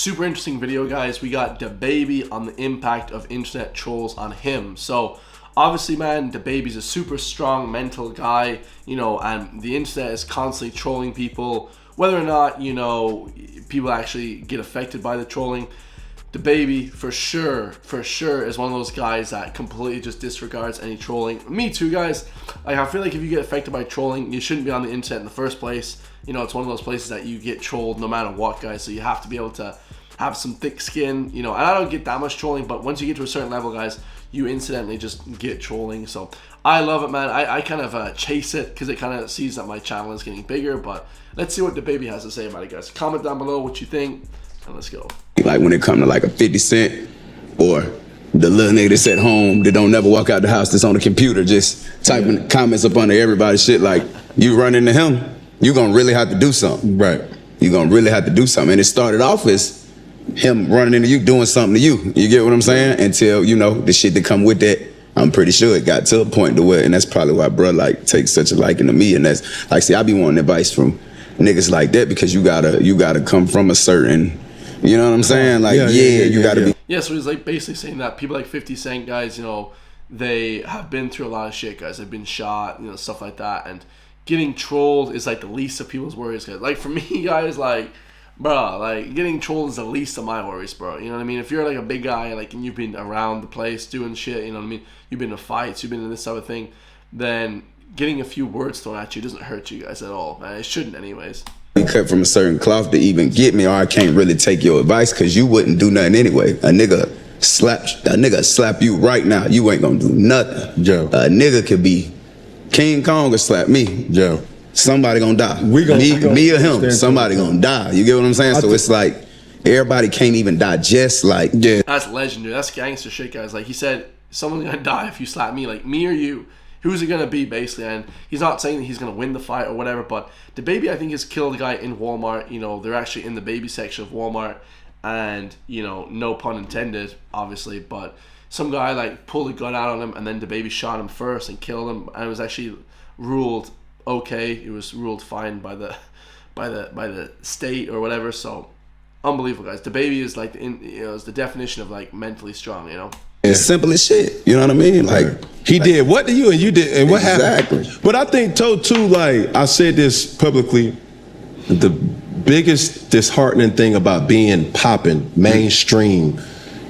Super interesting video, guys. We got Dababy on the impact of internet trolls on him. So obviously, man, Dababy's a super strong mental guy, you know, and the internet is constantly trolling people, whether or not, you know, people actually get affected by the trolling. Dababy for sure is one of those guys that completely just disregards any trolling. Me too, guys. Like, I feel like if you get affected by trolling, you shouldn't be on the internet in the first place. You know, it's one of those places that you get trolled no matter what, guys. So you have to be able to have some thick skin, you know. And I don't get that much trolling, but once you get to a certain level, guys, you incidentally just get trolling. So I love it, man. I kind of chase it because it kind of sees that my channel is getting bigger. But let's see what Dababy has to say about it, guys. Comment down below what you think, and let's go. Like when it come to like a 50 Cent or the little nigga that's at home that don't never walk out the house, that's on the computer just typing comments up under everybody's shit, like you run into him, you gonna really have to do something. Right. You gonna really have to do something. And it started off as him running into you, doing something to you. You get what I'm saying? Until, you know, the shit that come with that, I'm pretty sure it got to a point to where, and that's probably why bro like takes such a liking to me. And that's like, see, I be wanting advice from niggas like that because you gotta come from a certain, you know what I'm saying? Like, you gotta be. Yeah, so he's like basically saying that people like 50 Cent, guys, you know, they have been through a lot of shit, guys. They've been shot, you know, stuff like that. And getting trolled is like the least of people's worries, guys. Like for me, guys, like, bro, like getting trolled is the least of my worries, bro. You know what I mean? If you're like a big guy, like, and you've been around the place doing shit, you know what I mean? You've been in fights, you've been in this type of thing, then getting a few words thrown at you doesn't hurt you guys at all, man. It shouldn't anyways. Cut from a certain cloth to even get me, or I can't really take your advice because you wouldn't do nothing anyway. A nigga slap you right now, you ain't gonna do nothing. Joe. A nigga could be King Kong or slap me. Joe. Somebody gonna die. Me or him, somebody gonna die. You get what I'm saying? So it's like everybody can't even digest, like, yeah. That's legendary. That's gangster shit, guys. Like he said, someone's gonna die if you slap me, like me or you. Who's it gonna be, basically? And he's not saying that he's gonna win the fight or whatever, but Dababy, I think, has killed a guy in Walmart. You know, they're actually in the baby section of Walmart, and, you know, no pun intended, obviously, but some guy like pulled a gun out on him, and then Dababy shot him first and killed him, and it was actually ruled okay. It was ruled fine by the state or whatever. So unbelievable, guys. Dababy is like, is the definition of like mentally strong, you know. It's simple as shit. You know what I mean? Like, he did what to you and you did, and what exactly happened. But I think too, like I said this publicly, the biggest disheartening thing about being popping, mainstream,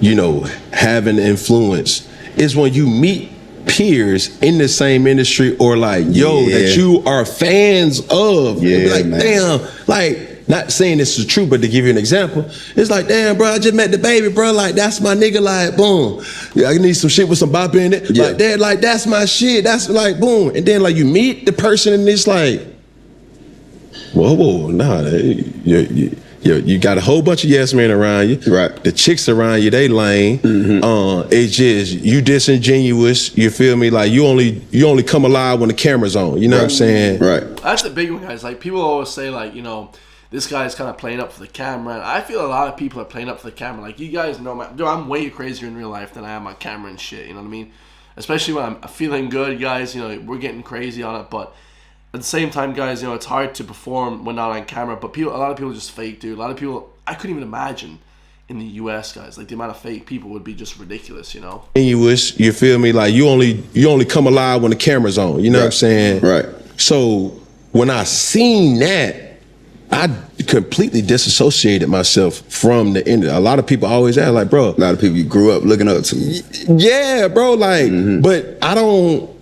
you know, having influence, is when you meet peers in the same industry or like, that you are fans of. Yeah, like, man. damn, like, not saying this is true, but to give you an example, it's like, damn, bro, I just met Dababy, bro. Like, that's my nigga. Like, boom. Yeah, I need some shit with some bop in it. Yeah. Like, dad, like, that's my shit. That's like, boom. And then, like, you meet the person and it's like, whoa, nah. You got a whole bunch of yes men around you. Right. The chicks around you, they lame. It's just, you disingenuous. You feel me? Like, you only come alive when the camera's on. You know what I'm saying? Right. That's the big one, guys. Like, people always say, like, you know, this guy's kind of playing up for the camera. And I feel a lot of people are playing up for the camera. Like, you guys know, I'm way crazier in real life than I am on camera and shit. You know what I mean? Especially when I'm feeling good, guys. You know, we're getting crazy on it. But at the same time, guys, you know, it's hard to perform when not on camera. But a lot of people just fake, dude. A lot of people, I couldn't even imagine in the U.S., guys. Like, the amount of fake people would be just ridiculous, you know? You feel me? Like, you only come alive when the camera's on. You know what I'm saying? Right. So when I seen that, I completely disassociated myself from the end. A lot of people always ask, like, bro. A lot of people you grew up looking up to. Yeah, bro, like, but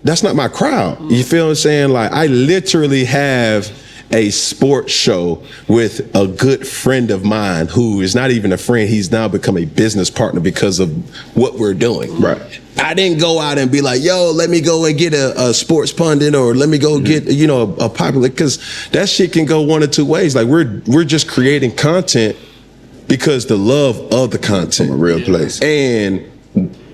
that's not my crowd. You feel what I'm saying? Like, I literally have a sports show with a good friend of mine who is not even a friend. He's now become a business partner because of what we're doing. Right. I didn't go out and be like, yo, let me go and get a sports pundit, or let me go get, you know, a popular, because that shit can go one of two ways. Like, we're just creating content because the love of the content. From a real place. And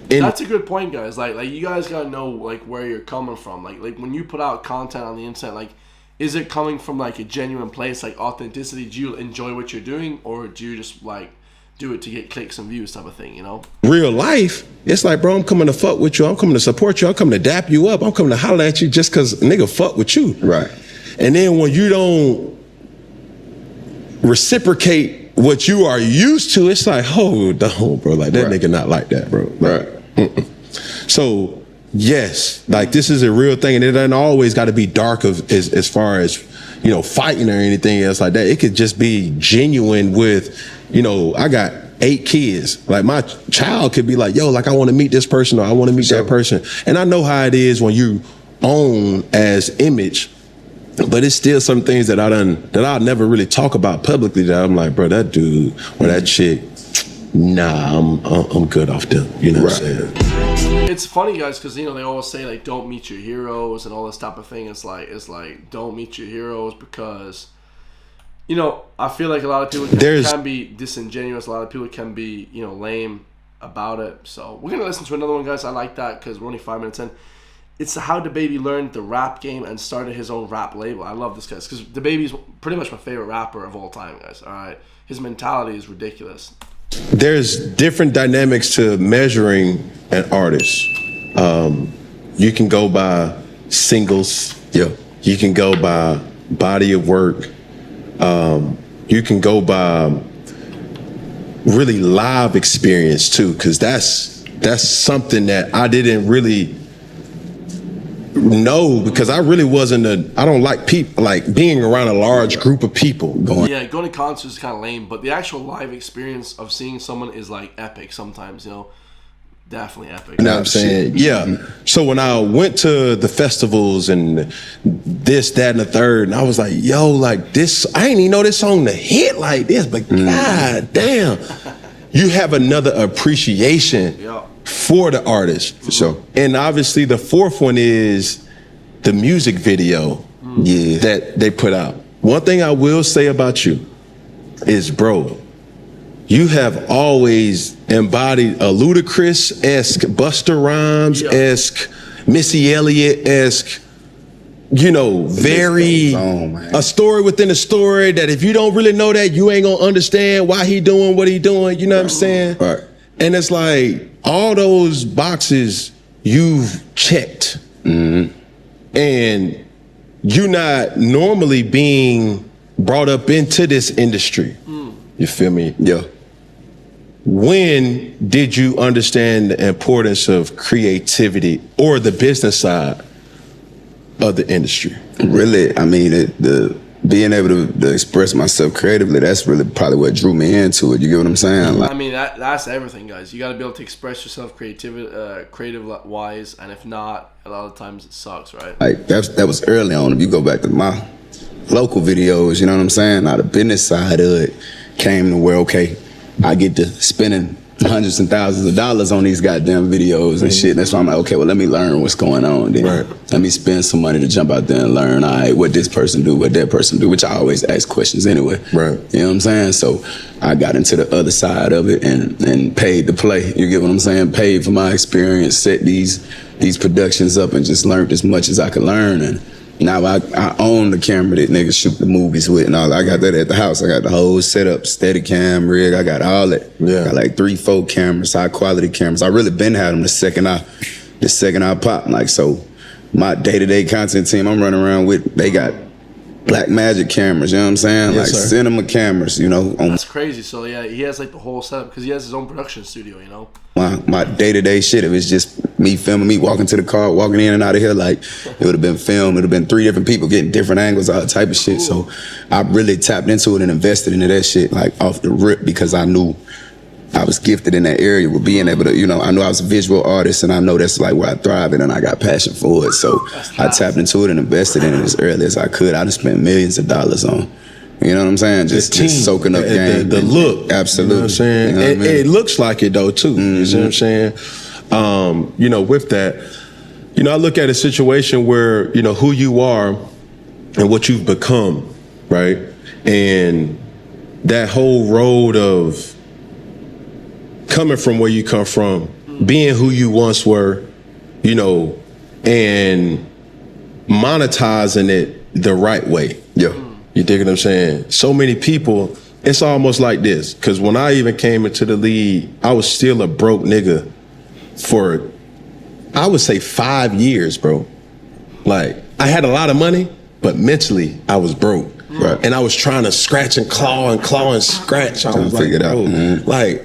that's a good point, guys. Like you guys gotta know, like, where you're coming from. Like when you put out content on the internet, like, is it coming from like a genuine place, like authenticity? Do you enjoy what you're doing, or do you just like do it to get clicks and views type of thing, you know? Real life, it's like, bro, I'm coming to fuck with you. I'm coming to support you. I'm coming to dap you up. I'm coming to holler at you just because nigga fuck with you. Right. And then when you don't reciprocate what you are used to, it's like, hold on, bro. Like that nigga not like that, bro. Like, so yes, like this is a real thing, and it doesn't always got to be dark as far as fighting or anything else like that. It could just be genuine with, I got 8 kids. Like my child could be like, yo, like I want to meet this person or I want to meet that person, and I know how it is when you own as image. But it's still some things that I'll never really talk about publicly that I'm like, bro, that dude or that chick, nah, I'm good off them. You know what I'm saying? It's funny, guys, because they always say like don't meet your heroes and all this type of thing. It's like don't meet your heroes because I feel like a lot of people can be disingenuous. A lot of people can be lame about it. So we're gonna listen to another one, guys. I like that because we're only 5 minutes in. It's how Dababy learned the rap game and started his own rap label. I love this guy because Dababy's pretty much my favorite rapper of all time, guys. All right, his mentality is ridiculous. There's different dynamics to measuring an artist. You can go by singles. Yeah. You can go by body of work. You can go by really live experience too, because that's something that I didn't really know because I really wasn't I don't like people, like being around a large group of people. Going to concerts is kind of lame, but the actual live experience of seeing someone is like epic sometimes, definitely epic. You know what I'm saying? Yeah. So when I went to the festivals and this, that, and the third, and I was like, yo, like this, I didn't even know this song to hit like this, but god damn, you have another appreciation for the artist. For sure. And obviously the fourth one is the music video that they put out. One thing I will say about you is, bro, you have always embodied a Ludacris-esque, Busta Rhymes-esque, Missy Elliott-esque, very a story within a story that if you don't really know that, you ain't gonna understand why he doing what he doing. You know what I'm saying? Right. And it's like all those boxes you've checked, and you're not normally being brought up into this industry. You feel me? Yeah. When did you understand the importance of creativity or the business side of the industry? Really, I mean, the being able to express myself creatively, that's really probably what drew me into it. You get what I'm saying? Like, I mean, that's everything, guys. You got to be able to express yourself creative wise, and if not, a lot of times it sucks, right? Like that was early on. If you go back to my local videos, you know what I'm saying? Now the business side of it came to where, okay, I get to spending hundreds and thousands of dollars on these goddamn videos and shit. That's why I'm like, okay, well, let me learn what's going on then. Right. Let me spend some money to jump out there and learn, all right, what this person do, what that person do, which I always ask questions anyway. Right. You know what I'm saying? So I got into the other side of it and paid to play. You get what I'm saying? Paid for my experience, set these productions up and just learned as much as I could learn. And now I own the camera that niggas shoot the movies with and all. I got that at the house. I got the whole setup, Steadicam rig. I got all that. Yeah. Got like 3-4 cameras, high quality cameras. I really been had them the second I pop. Like, so my day-to-day content team I'm running around with, they got Black Magic cameras, you know what I'm saying? Yes, like sir. Cinema cameras, That's crazy. So yeah, he has like the whole setup because he has his own production studio, My day-to-day shit, if it's just me filming me walking to the car, walking in and out of here, like it would have been filmed. It would have been 3 different people getting different angles, all type of shit. So I really tapped into it and invested into that shit like off the rip because I knew I was gifted in that area with being able to, I knew I was a visual artist and I know that's like where I thrive in and I got passion for it. So I tapped into it and invested in it as early as I could. I just spent millions of dollars on, you know what I'm saying? Just soaking up game. The look. Absolutely. You know what I'm saying? You know what I mean? It looks like it though too. You see what I'm saying? With that, I look at a situation where, who you are and what you've become, right? And that whole road of coming from where you come from, being who you once were, and monetizing it the right way. Yeah. You dig what I'm saying? So many people, it's almost like this. Because when I even came into the league, I was still a broke nigga for, I would say 5 years, bro. Like, I had a lot of money, but mentally, I was broke. Right. And I was trying to scratch and claw and scratch. I was like, figure it out. bro, like,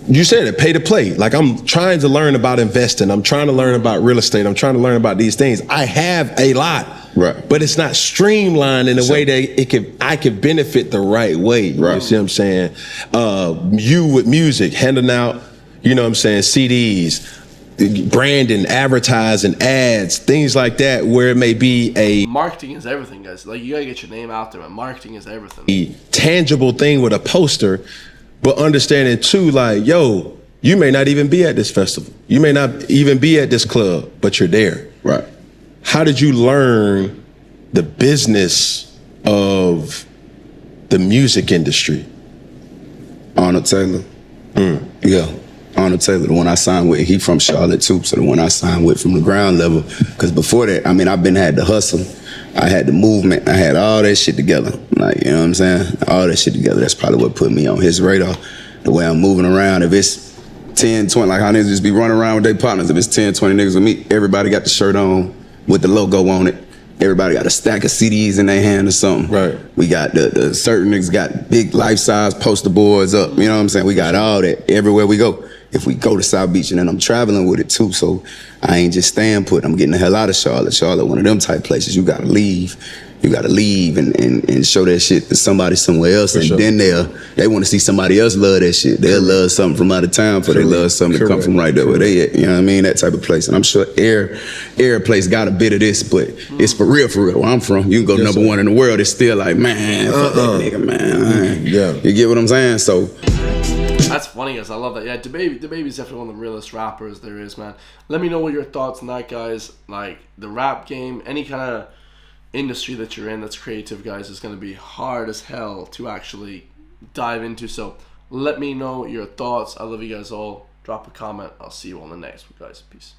you said it, pay to play. Like, I'm trying to learn about investing. I'm trying to learn about real estate. I'm trying to learn about these things. I have a lot, Right. but it's not streamlined in a way that I could benefit the right way. Right. You see what I'm saying? You with music, handing out, you know what I'm saying, CDs, branding, advertising, ads, things like that, where it may be a Marketing is everything, guys. Like, you gotta get your name out there, man. Marketing is everything. tangible thing with a poster, but understanding too, like, yo, you may not even be at this festival. You may not even be at this club, but you're there. Right. How did you learn the business of the music industry? Arnold Taylor. Yeah. Arnold Taylor, the one I signed with, he from Charlotte too, so the one I signed with from the ground level. Because before that, I mean, I've been had the hustle, I had the movement, I had all that shit together. Like, you know what I'm saying? All that shit together. That's probably what put me on his radar. The way I'm moving around, if it's 10, 20, like how niggas just be running around with their partners, if it's 10, 20 niggas with me, everybody got the shirt on with the logo on it. Everybody got a stack of CDs in their hand or something. Right. We got the certain niggas got big life-size poster boards up. You know what I'm saying? We got all that everywhere we go. If we go to South Beach, and then I'm traveling with it too, so I ain't just staying put. I'm getting the hell out of Charlotte. Charlotte, one of them type places. You gotta leave. You gotta leave and show that shit to somebody somewhere else, and then they want to see somebody else love that shit. They'll love something from out of town, for they love something to come from right there where they at. You know what I mean? That type of place. And I'm sure Air place got a bit of this, but it's for real. Where I'm from, you can go number one in the world. It's still like, man, fuck that nigga, man. Yeah. You get what I'm saying? So. That's funny, guys. I love that. Yeah, Dababy's definitely one of the realest rappers there is, man. Let me know what your thoughts on that, guys. Like, the rap game, any kind of industry that you're in that's creative, guys, is going to be hard as hell to actually dive into. So let me know your thoughts. I love you guys all. Drop a comment. I'll see you on the next one, guys. Peace.